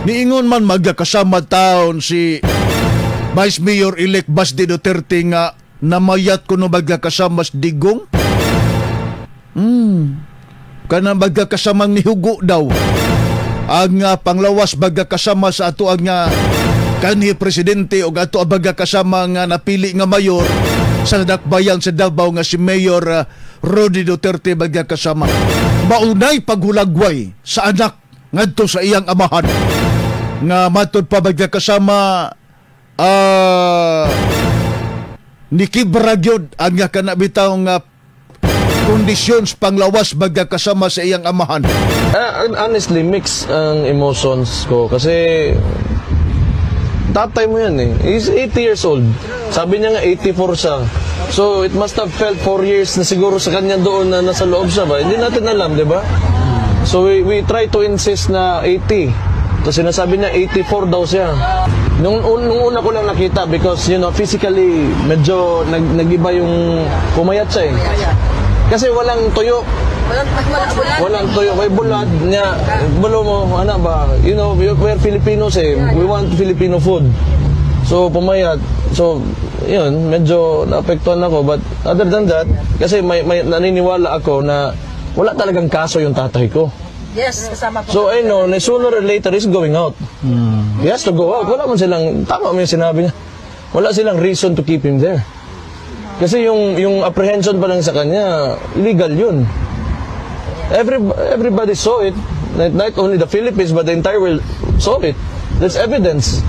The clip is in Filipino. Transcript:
Niingon man magkasama taon si Vice Mayor-elect Basti Duterte nga namayat ko no magkasama si Digong. Kana magkakasamang nihugo daw. Ang panglawas magkasama sa ato ang kanhi presidente o ato ang magkasama nga napili nga mayor sa dakbayan sa Davao nga si Mayor Rody Duterte magkasama. Maunay paghulagway sa anak ngadto sa iyang amahan nga matod pa magkasama nikibra gyud ang kanabitaw nga conditions panglawas magkasama sa iyang amahan. Honestly, mix ang emotions ko kasi tatay mo yan eh. He's 80 years old. Sabi niya nga 84 siya. So it must have felt 4 years na siguro sa kanya doon na nasa loob siya ba? Hindi natin alam, di ba? So we try to insist na 80. So sinasabi niya 84 daw siya. Nung una ko lang nakita because you know physically medyo nag-iba yung pumayat siya eh. Kasi walang tuyo. Walang tuyo. May bulad niya. Bulo mo, ano ba? You know, we're Filipinos eh. We want Filipino food. So, pumayat. So, yun, medyo naapektuhan ako. But other than that, kasi may naniniwala ako na wala talagang kaso yung tatay ko. Yes, kasama po. So, I know, sooner or later, he's going out. He has to go out. Wala man silang, tama mo yung sinabi niya. Wala silang reason to keep him there. Kasi yung apprehension pa lang sa kanya, illegal yun. Everybody saw it. Not only the Philippines, but the entire world saw it. There's evidence.